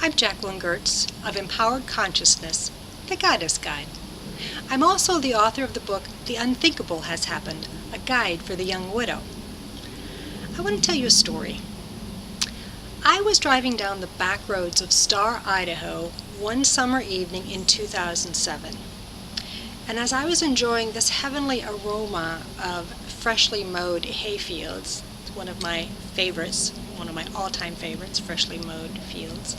I'm Jacqueline Gertz of Empowered Consciousness, the Goddess Guide. I'm also the author of the book, The Unthinkable Has Happened, a guide for the young widow. I want to tell you a story. I was driving down the back roads of Star, Idaho, one summer evening in 2007. And as I was enjoying this heavenly aroma of freshly mowed hayfields, one of my favorites, one of my all-time favorites, freshly mowed fields.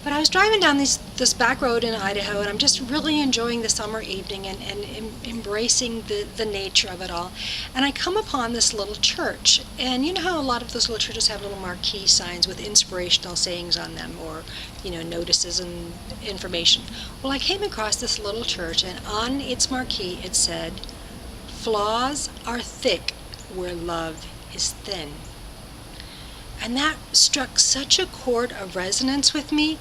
But I was driving down this back road in Idaho, and I'm just really enjoying the summer evening and embracing the nature of it all. And I come upon this little church. And you know how a lot of those little churches have little marquee signs with inspirational sayings on them, or, notices and information. Well, I came across this little church, and on its marquee it said, "Flaws are thick where love is thin." And that struck such a chord of resonance with me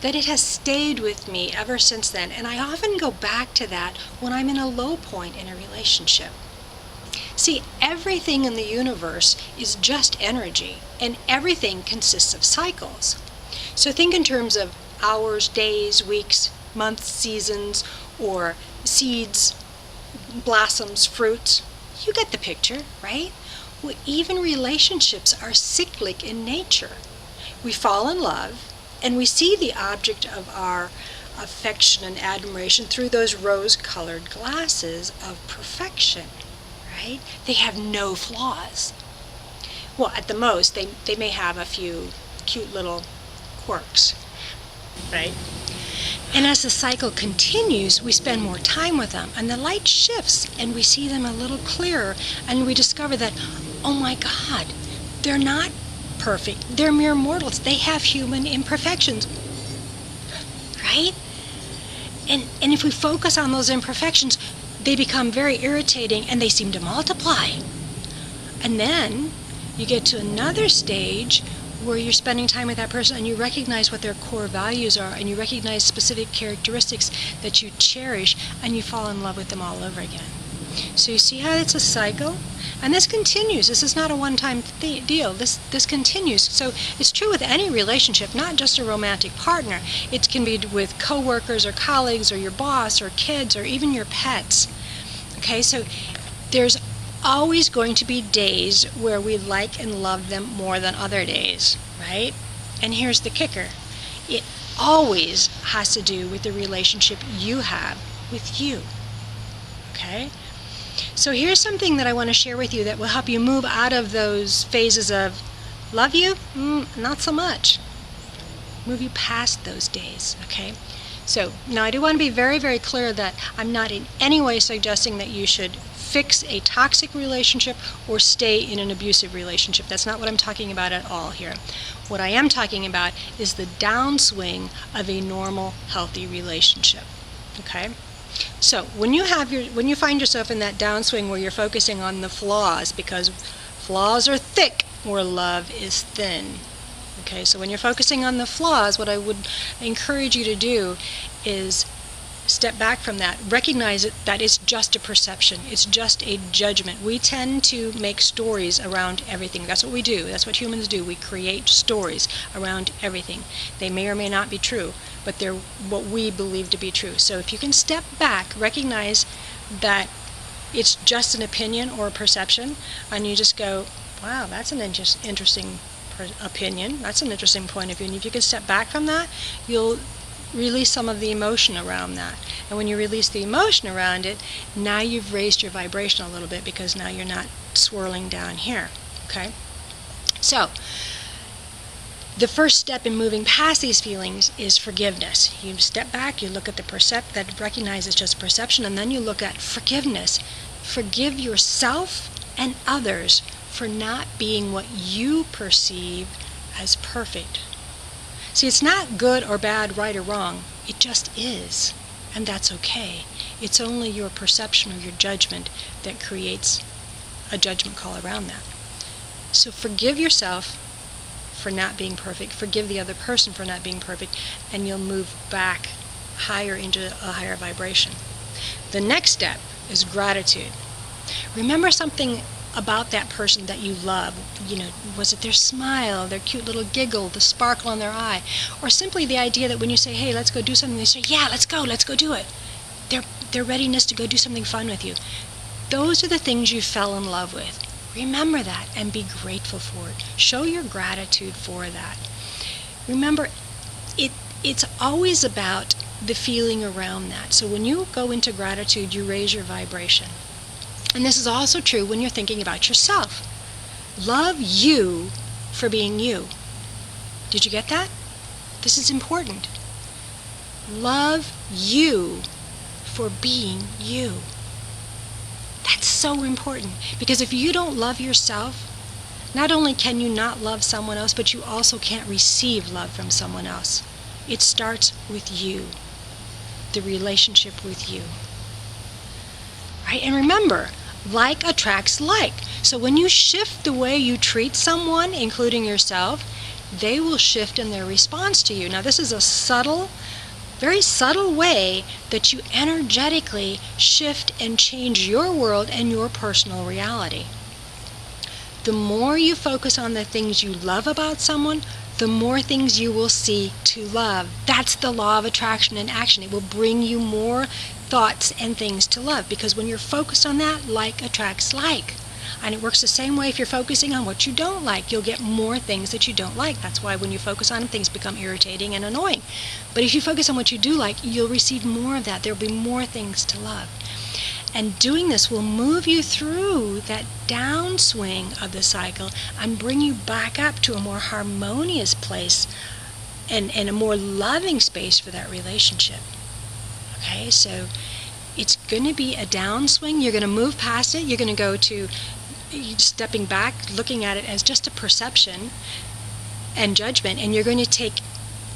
that it has stayed with me ever since then. And I often go back to that when I'm in a low point in a relationship. See, everything in the universe is just energy, and everything consists of cycles. So think in terms of hours, days, weeks, months, seasons, or seeds, blossoms, fruits. You get the picture, right? Well, even relationships are cyclic in nature. We fall in love, and we see the object of our affection and admiration through those rose-colored glasses of perfection, right? They have no flaws. Well, at the most, they may have a few cute little quirks, right? And as the cycle continues, we spend more time with them, and the light shifts, and we see them a little clearer, and we discover that, oh my God, they're not perfect. They're mere mortals. They have human imperfections, right? And if we focus on those imperfections, they become very irritating, and they seem to multiply. And then you get to another stage where you're spending time with that person and you recognize what their core values are, and you recognize specific characteristics that you cherish, and you fall in love with them all over again. So you see how it's a cycle? And this continues. This is not a one-time deal. This continues. So it's true with any relationship, not just a romantic partner. It can be with coworkers or colleagues or your boss or kids or even your pets. Okay, so there's always going to be days where we like and love them more than other days, right? And here's the kicker. It always has to do with the relationship you have with you, okay? So here's something that I want to share with you that will help you move out of those phases of love you, not so much. Move you past those days, okay? So now I do want to be very, very clear that I'm not in any way suggesting that you should fix a toxic relationship or stay in an abusive relationship. That's not what I'm talking about at all here. What I am talking about is the downswing of a normal, healthy relationship. Okay? So when you find yourself in that downswing where you're focusing on the flaws, because flaws are thick where love is thin. Okay, so when you're focusing on the flaws, what I would encourage you to do is step back from that. Recognize that it's just a perception. It's just a judgment. We tend to make stories around everything. That's what we do. That's what humans do. We create stories around everything. They may or may not be true, but they're what we believe to be true. So if you can step back, recognize that it's just an opinion or a perception, and you just go, wow, that's an interesting opinion. That's an interesting point of view. And if you can step back from that, you'll release some of the emotion around that. And when you release the emotion around it, now you've raised your vibration a little bit, because now you're not swirling down here. Okay? So, the first step in moving past these feelings is forgiveness. You step back, you look at the that recognizes just perception, and then you look at forgiveness. Forgive yourself and others for not being what you perceive as perfect. See, it's not good or bad, right or wrong. It just is. And that's okay. It's only your perception or your judgment that creates a judgment call around that. So forgive yourself for not being perfect. Forgive the other person for not being perfect. And you'll move back higher into a higher vibration. The next step is gratitude. Remember something about that person that you love. Was it their smile, their cute little giggle, the sparkle in their eye, or simply the idea that when you say, hey, let's go do something, they say, yeah, let's go do it. Their readiness to go do something fun with you. Those are the things you fell in love with. Remember that and be grateful for it. Show your gratitude for that. Remember, it's always about the feeling around that. So when you go into gratitude, you raise your vibration. And this is also true when you're thinking about yourself. Love you for being you. Did you get that? This is important. Love you for being you. That's so important, because if you don't love yourself, not only can you not love someone else, but you also can't receive love from someone else. It starts with you, the relationship with you. Right? And remember, like attracts like. So when you shift the way you treat someone, including yourself, they will shift in their response to you. Now, this is a subtle, very subtle way that you energetically shift and change your world and your personal reality. The more you focus on the things you love about someone, the more things you will see to love. That's the law of attraction in action. It will bring you more thoughts and things to love, because when you're focused on that, like attracts like. And it works the same way if you're focusing on what you don't like. You'll get more things that you don't like. That's why when you focus on them, things become irritating and annoying. But if you focus on what you do like, you'll receive more of that. There'll be more things to love. And doing this will move you through that downswing of the cycle and bring you back up to a more harmonious place and a more loving space for that relationship. Okay, so it's going to be a downswing. You're going to move past it. You're going to go to stepping back, looking at it as just a perception and judgment, and you're going to take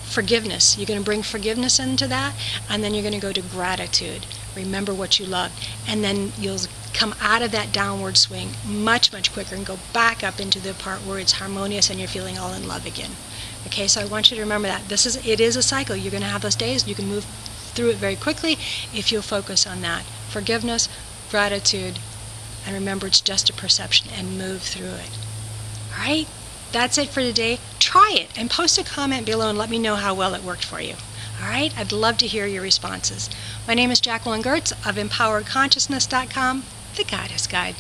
forgiveness. You're going to bring forgiveness into that, and then you're going to go to gratitude. Remember what you love, and then you'll come out of that downward swing much, much quicker and go back up into the part where it's harmonious and you're feeling all in love again. Okay, so I want you to remember that it is a cycle. You're going to have those days. You can move through it very quickly if you'll focus on that. Forgiveness, gratitude, and remember it's just a perception, and move through it. All right? That's it for today. Try it and post a comment below and let me know how well it worked for you. All right? I'd love to hear your responses. My name is Jacqueline Gertz of EmpoweredConsciousness.com, the Goddess Guide.